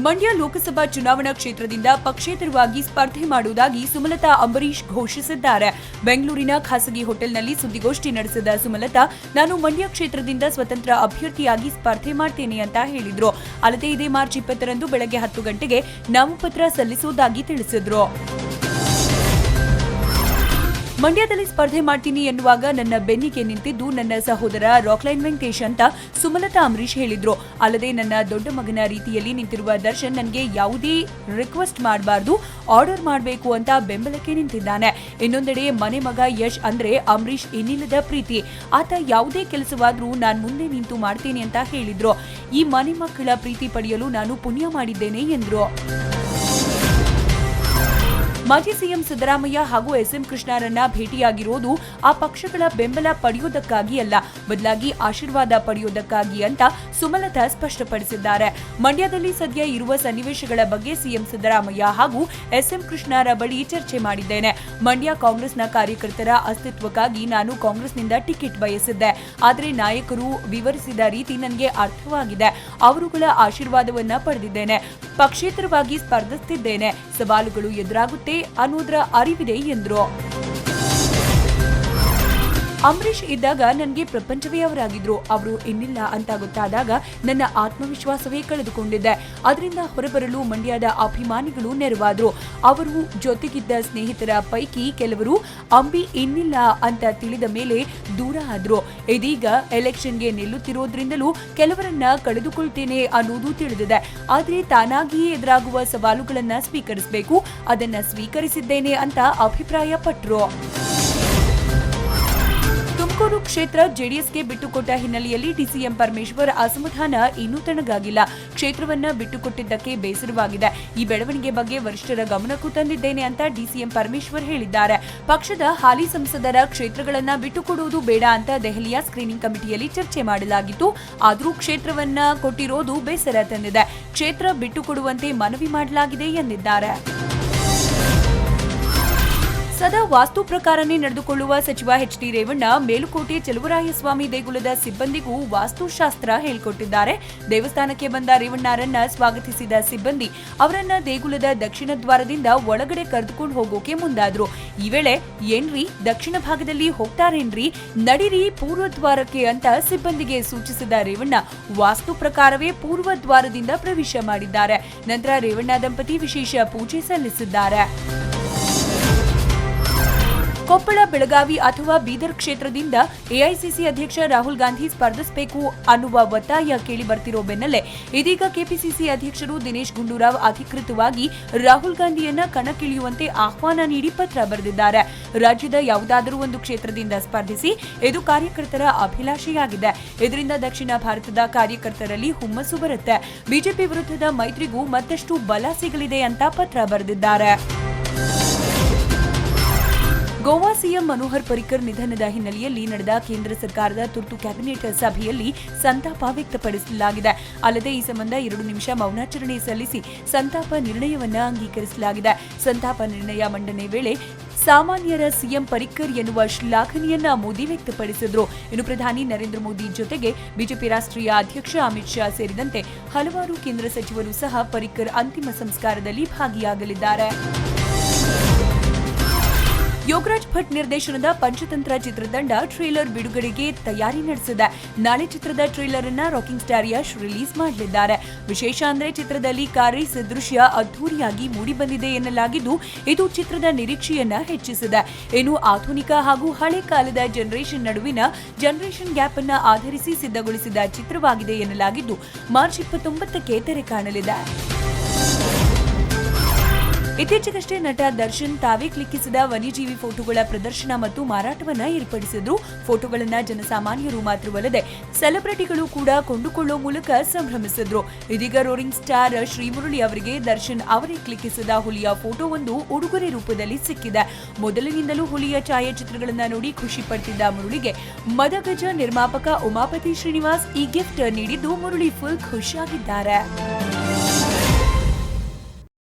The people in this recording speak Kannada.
ಮಂಡ್ಯ ಲೋಕಸಭಾ ಚುನಾವಣಾ ಕ್ಷೇತ್ರದಿಂದ ಪಕ್ಷೇತರವಾಗಿ ಸ್ಪರ್ಧೆ ಮಾಡುವುದಾಗಿ ಸುಮಲತಾ ಅಂಬರೀಶ್ ಘೋಷಿಸಿದ್ದಾರೆ. ಬೆಂಗಳೂರಿನ ಖಾಸಗಿ ಹೋಟೆಲ್ನಲ್ಲಿ ಸುದ್ದಿಗೋಷ್ಠಿ ನಡೆಸಿದ ಸುಮಲತಾ, ನಾನು ಮಂಡ್ಯ ಕ್ಷೇತ್ರದಿಂದ ಸ್ವತಂತ್ರ ಅಭ್ಯರ್ಥಿಯಾಗಿ ಸ್ಪರ್ಧೆ ಮಾಡ್ತೇನೆ ಅಂತ ಹೇಳಿದ್ರು. ಅಲ್ಲದೆ ಇದೇ ಮಾರ್ಚ್ 20ರಂದು ಬೆಳಗ್ಗೆ 10 ಗಂಟೆಗೆ ನಾಮಪತ್ರ ಸಲ್ಲಿಸುವುದಾಗಿ ತಿಳಿಸಿದ್ರು. ಮಂಡ್ಯದಲ್ಲಿ ಸ್ಪರ್ಧೆ ಮಾಡ್ತೀನಿ ಎನ್ನುವಾಗ ನನ್ನ ಬೆನ್ನಿಗೆ ನಿಂತಿದ್ದು ನನ್ನ ಸಹೋದರ ರಾಕ್ಲೈನ್ ವೆಂಕಟೇಶ್ ಅಂತ ಸುಮಲತಾ ಅಂಬರೀಶ್ ಹೇಳಿದ್ರು. ಅಲ್ಲದೆ ನನ್ನ ದೊಡ್ಡ ಮಗನ ರೀತಿಯಲ್ಲಿ ನಿಂತಿರುವ ದರ್ಶನ್ ನನಗೆ ಯಾವುದೇ ರಿಕ್ವೆಸ್ಟ್ ಮಾಡಬಾರ್ದು, ಆರ್ಡರ್ ಮಾಡಬೇಕು ಅಂತ ಬೆಂಬಲಕ್ಕೆ ನಿಂತಿದ್ದಾನೆ. ಇನ್ನೊಂದೆಡೆ ಮನೆ ಮಗ ಯಶ್ ಅಂದ್ರೆ ಅಂಬರೀಶ್ ಇನ್ನಿಲ್ಲದ ಪ್ರೀತಿ. ಆತ ಯಾವುದೇ ಕೆಲಸವಾದ್ರೂ ನಾನು ಮುಂದೆ ನಿಂತು ಮಾಡ್ತೇನೆ ಅಂತ ಹೇಳಿದ್ರು. ಈ ಮನೆ ಮಕ್ಕಳ ಪ್ರೀತಿ ಪಡೆಯಲು ನಾನು ಪುಣ್ಯ ಮಾಡಿದ್ದೇನೆ ಎಂದ್ರು. ಮಾಜಿ ಸಿಎಂ ಸಿದ್ದರಾಮಯ್ಯ ಹಾಗೂ ಎಸ್ಎಂ ಕೃಷ್ಣರನ್ನ ಭೇಟಿಯಾಗಿರೋದು ಆ ಪಕ್ಷಗಳ ಬೆಂಬಲ ಪಡೆಯುವುದಕ್ಕಾಗಿ ಅಲ್ಲ, ಬದಲಾಗಿ ಆಶೀರ್ವಾದ ಪಡೆಯುವುದಕ್ಕಾಗಿ ಅಂತ ಸುಮಲತಾ ಸ್ಪಷ್ಟಪಡಿಸಿದ್ದಾರೆ. ಮಂಡ್ಯದಲ್ಲಿ ಸದ್ಯ ಇರುವ ಸನ್ನಿವೇಶಗಳ ಬಗ್ಗೆ ಸಿಎಂ ಸಿದ್ದರಾಮಯ್ಯ ಹಾಗೂ ಎಸ್ಎಂ ಕೃಷ್ಣರ ಬಳಿ ಚರ್ಚೆ ಮಾಡಿದ್ದೇನೆ. ಮಂಡ್ಯ ಕಾಂಗ್ರೆಸ್ನ ಕಾರ್ಯಕರ್ತರ ಅಸ್ತಿತ್ವಕ್ಕಾಗಿ ನಾನು ಕಾಂಗ್ರೆಸ್ನಿಂದ ಟಿಕೆಟ್ ಬಯಸಿದ್ದೆ. ಆದರೆ ನಾಯಕರು ವಿವರಿಸಿದ ರೀತಿ ನನಗೆ ಅರ್ಥವಾಗಿದೆ. ಅವರುಗಳ ಆಶೀರ್ವಾದವನ್ನ ಪಡೆದಿದ್ದೇನೆ. ಪಕ್ಷೇತರವಾಗಿ ಸ್ಪರ್ಧಿಸುತ್ತಿದ್ದೇನೆ. ಸವಾಲುಗಳು ಎದುರಾಗುತ್ತೆ ಅನ್ನೋದರ ಅರಿವಿದೆ ಎಂದರು. ಅಂಬರೀಶ್ ಇದ್ದಾಗ ನನಗೆ ಪ್ರಪಂಚವೇ ಅವರಾಗಿದ್ರು. ಅವರು ಇನ್ನಿಲ್ಲ ಅಂತ ಗೊತ್ತಾದಾಗ ನನ್ನ ಆತ್ಮವಿಶ್ವಾಸವೇ ಕಳೆದುಕೊಂಡಿದ್ದೆ. ಅದರಿಂದ ಹೊರಬರಲು ಮಂಡ್ಯದ ಅಭಿಮಾನಿಗಳು ನೆರವಾದ್ರು. ಅವರು ಜೊತೆಗಿದ್ದ ಸ್ನೇಹಿತರ ಪೈಕಿ ಕೆಲವರು ಅಂಬಿ ಇನ್ನಿಲ್ಲ ಅಂತ ತಿಳಿದ ಮೇಲೆ ದೂರ ಆದ್ರು. ಇದೀಗ ಎಲೆಕ್ಷನ್ಗೆ ನಿಲ್ಲುತ್ತಿರೋದ್ರಿಂದಲೂ ಕೆಲವರನ್ನ ಕಳೆದುಕೊಳ್ತೇನೆ ಅನ್ನೋದು ತಿಳಿದಿದೆ. ಆದ್ರೆ ತಾನಾಗಿಯೇ ಎದುರಾಗುವ ಸವಾಲುಗಳನ್ನ ಸ್ವೀಕರಿಸಬೇಕು, ಅದನ್ನ ಸ್ವೀಕರಿಸಿದ್ದೇನೆ ಅಂತ ಅಭಿಪ್ರಾಯ ಪಟ್ರು. ತುಮಕೂರು ಕ್ಷೇತ್ರ ಜೆಡಿಎಸ್ಗೆ ಬಿಟ್ಟುಕೊಟ್ಟ ಹಿನ್ನೆಲೆಯಲ್ಲಿ ಡಿಸಿಎಂ ಪರಮೇಶ್ವರ್ ಅಸಮಾಧಾನ ಇನ್ನೂ ತಣ್ಣಗಾಗಿಲ್ಲ. ಕ್ಷೇತ್ರವನ್ನ ಬಿಟ್ಟುಕೊಟ್ಟಿದ್ದಕ್ಕೆ ಬೇಸರವಾಗಿದೆ. ಈ ಬೆಳವಣಿಗೆ ಬಗ್ಗೆ ವರಿಷ್ಠರ ಗಮನಕ್ಕೂ ತಂದಿದ್ದೇನೆ ಅಂತ ಡಿಸಿಎಂ ಪರಮೇಶ್ವರ್ ಹೇಳಿದ್ದಾರೆ. ಪಕ್ಷದ ಹಾಲಿ ಸಂಸದರ ಕ್ಷೇತ್ರಗಳನ್ನ ಬಿಟ್ಟುಕೊಡುವುದು ಬೇಡ ಅಂತ ದೆಹಲಿಯ ಸ್ಕ್ರೀನಿಂಗ್ ಕಮಿಟಿಯಲ್ಲಿ ಚರ್ಚೆ ಮಾಡಲಾಗಿತ್ತು. ಆದರೂ ಕ್ಷೇತ್ರವನ್ನ ಕೊಟ್ಟಿರೋದು ಬೇಸರ ತಂದಿದೆ. ಕ್ಷೇತ್ರ ಬಿಟ್ಟುಕೊಡುವಂತೆ ಮನವಿ ಮಾಡಲಾಗಿದೆ ಎಂದಿದ್ದಾರೆ. ಸದಾ ವಾಸ್ತು ಪ್ರಕಾರನೇ ನಡೆದುಕೊಳ್ಳುವ ಸಚಿವ ಎಚ್.ಡಿ. ರೇವಣ್ಣ ಮೇಲುಕೋಟೆ ಚಲುವರಾಯಸ್ವಾಮಿ ದೇಗುಲದ ಸಿಬ್ಬಂದಿಗೂ ವಾಸ್ತುಶಾಸ್ತ್ರ ಹೇಳಿಕೊಟ್ಟಿದ್ದಾರೆ. ದೇವಸ್ಥಾನಕ್ಕೆ ಬಂದ ರೇವಣ್ಣರನ್ನ ಸ್ವಾಗತಿಸಿದ ಸಿಬ್ಬಂದಿ ಅವರನ್ನ ದೇಗುಲದ ದಕ್ಷಿಣ ದ್ವಾರದಿಂದ ಒಳಗಡೆ ಕರೆದುಕೊಂಡು ಹೋಗೋಕೆ ಮುಂದಾದ್ರು. ಈ ವೇಳೆ ಏನ್ರಿ ದಕ್ಷಿಣ ಭಾಗದಲ್ಲಿ ಹೋಗ್ತಾರೇನ್ರಿ, ನಡಿರಿ ಪೂರ್ವ ದ್ವಾರಕ್ಕೆ ಅಂತ ಸಿಬ್ಬಂದಿಗೆ ಸೂಚಿಸಿದ ರೇವಣ್ಣ ವಾಸ್ತು ಪ್ರಕಾರವೇ ಪೂರ್ವ ದ್ವಾರದಿಂದ ಪ್ರವೇಶ ಮಾಡಿದ್ದಾರೆ. ನಂತರ ರೇವಣ್ಣ ದಂಪತಿ ವಿಶೇಷ ಪೂಜೆ ಸಲ್ಲಿಸಿದ್ದಾರೆ. ಕೊಪ್ಪಳ, ಬೆಳಗಾವಿ ಅಥವಾ ಬೀದರ್ ಕ್ಷೇತ್ರದಿಂದ ಎಐಸಿಸಿ ಅಧ್ಯಕ್ಷ ರಾಹುಲ್ ಗಾಂಧಿ ಸ್ಪರ್ಧಿಸಬೇಕು ಅನ್ನುವ ಒತ್ತಾಯ ಕೇಳಿ ಬರ್ತಿರೋ ಬೆನ್ನಲ್ಲೇ ಇದೀಗ ಕೆಪಿಸಿಸಿ ಅಧ್ಯಕ್ಷರು ದಿನೇಶ್ ಗುಂಡೂರಾವ್ ಅಧಿಕೃತವಾಗಿ ರಾಹುಲ್ ಗಾಂಧಿಯನ್ನ ಕಣಕ್ಕಿಳಿಯುವಂತೆ ಆಹ್ವಾನ ನೀಡಿ ಪತ್ರ ಬರೆದಿದ್ದಾರೆ. ರಾಜ್ಯದ ಯಾವುದಾದರೂ ಒಂದು ಕ್ಷೇತ್ರದಿಂದ ಸ್ಪರ್ಧಿಸಿ, ಇದು ಕಾರ್ಯಕರ್ತರ ಅಭಿಲಾಷೆಯಾಗಿದೆ. ಇದರಿಂದ ದಕ್ಷಿಣ ಭಾರತದ ಕಾರ್ಯಕರ್ತರಲ್ಲಿ ಹುಮ್ಮಸ್ಸು ಬರುತ್ತೆ. ಬಿಜೆಪಿ ವಿರುದ್ಧದ ಮೈತ್ರಿಗೂ ಮತ್ತಷ್ಟು ಬಲ ಸಿಗಲಿದೆ ಅಂತ ಪತ್ರ ಬರೆದಿದ್ದಾರೆ. ಗೋವಾ ಸಿಎಂ ಮನೋಹರ್ ಪರಿಕರ್ ನಿಧನದ ಹಿನ್ನೆಲೆಯಲ್ಲಿ ನಡೆದ ಕೇಂದ್ರ ಸರ್ಕಾರದ ತುರ್ತು ಕ್ಯಾಬಿನೆಟ್ ಸಭೆಯಲ್ಲಿ ಸಂತಾಪ ವ್ಯಕ್ತಪಡಿಸಲಾಗಿದೆ. ಅಲ್ಲದೆ ಈ ಸಂಬಂಧ 2 ನಿಮಿಷ ಮೌನಾಚರಣೆ ಸಲ್ಲಿಸಿ ಸಂತಾಪ ನಿರ್ಣಯವನ್ನ ಅಂಗೀಕರಿಸಲಾಗಿದೆ. ಸಂತಾಪ ನಿರ್ಣಯ ಮಂಡನೆ ವೇಳೆ ಸಾಮಾನ್ಯರ ಸಿಎಂ ಪರಿಕರ್ ಎನ್ನುವ ಶ್ಲಾಘನೆಯನ್ನ ಮೋದಿ ವ್ಯಕ್ತಪಡಿಸಿದ್ರು. ಇನ್ನು ಪ್ರಧಾನಿ ನರೇಂದ್ರ ಮೋದಿ ಜೊತೆಗೆ ಬಿಜೆಪಿ ರಾಷ್ಟ್ರೀಯ ಅಧ್ಯಕ್ಷ ಅಮಿತ್ ಶಾ ಸೇರಿದಂತೆ ಹಲವಾರು ಕೇಂದ್ರ ಸಚಿವರು ಸಹ ಪರಿಕರ್ ಅಂತಿಮ ಸಂಸ್ಕಾರದಲ್ಲಿ ಭಾಗಿಯಾಗಲಿದ್ದಾರೆ. ಯೋಗರಾಜ್ ಭಟ್ ನಿರ್ದೇಶನದ ಪಂಚತಂತ್ರ ಚಿತ್ರತಂಡ ಟ್ರೇಲರ್ ಬಿಡುಗಡೆಗೆ ತಯಾರಿ ನಡೆಸಿದೆ. ನಾಳೆ ಚಿತ್ರದ ಟ್ರೇಲರ್ ಅನ್ನ ರಾಕಿಂಗ್ ಸ್ಟಾರ್ ಯಶ್ ರಿಲೀಸ್ ಮಾಡಲಿದ್ದಾರೆ. ವಿಶೇಷ ಅಂದ್ರೆ ಚಿತ್ರದಲ್ಲಿ ಕಾರ್ ರೇಸ್ ದೃಶ್ಯ ಅದ್ಧೂರಿಯಾಗಿ ಮೂಡಿಬಂದಿದೆ ಎನ್ನಲಾಗಿದ್ದು, ಇದು ಚಿತ್ರದ ನಿರೀಕ್ಷೆಯನ್ನ ಹೆಚ್ಚಿಸಿದೆ. ಇನ್ನು ಆಧುನಿಕ ಹಾಗೂ ಹಳೆ ಕಾಲದ ಜನರೇಷನ್ ನಡುವಿನ ಜನರೇಷನ್ ಗ್ಯಾಪ್ ಅನ್ನ ಆಧರಿಸಿ ಸಿದ್ಧಗೊಳಿಸಿದ ಚಿತ್ರವಾಗಿದೆ ಎನ್ನಲಾಗಿದ್ದು, ಮಾರ್ಚ್ 29ಕ್ಕೆ ತೆರೆ ಕಾಣಲಿದೆ. ಇತ್ತೀಚೆಗಷ್ಟೇ ನಟ ದರ್ಶನ್ ತಾವೇ ಕ್ಲಿಕ್ಕಿಸಿದ ವನ್ಯಜೀವಿ ಫೋಟೋಗಳ ಪ್ರದರ್ಶನ ಮತ್ತು ಮಾರಾಟವನ್ನ ಏರ್ಪಡಿಸಿದ್ರು. ಫೋಟೋಗಳನ್ನ ಜನಸಾಮಾನ್ಯರು ಮಾತ್ರವಲ್ಲದೆ ಸೆಲೆಬ್ರಿಟಿಗಳು ಕೂಡ ಕೊಂಡುಕೊಳ್ಳುವ ಮೂಲಕ ಸಂಭ್ರಮಿಸಿದ್ರು. ಇದೀಗ ರೋರಿಂಗ್ ಸ್ಟಾರ್ ಶ್ರೀಮುರಳಿ ಅವರಿಗೆ ದರ್ಶನ್ ಅವರೇ ಕ್ಲಿಕ್ಕಿಸಿದ ಹುಲಿಯ ಫೋಟೋವೊಂದು ಉಡುಗೊರೆ ರೂಪದಲ್ಲಿ ಸಿಕ್ಕಿದೆ. ಮೊದಲಿನಿಂದಲೂ ಹುಲಿಯ ಛಾಯಾಚಿತ್ರಗಳನ್ನ ನೋಡಿ ಖುಷಿ ಪಡ್ತಿದ್ದ ಮುರಳಿಗೆ ಮದಗಜ ನಿರ್ಮಾಪಕ ಉಮಾಪತಿ ಶ್ರೀನಿವಾಸ್ ಈ ಗಿಫ್ಟ್ ನೀಡಿದ್ದು ಮುರಳಿ ಫುಲ್ ಖುಷಿಯಾಗಿದ್ದಾರೆ.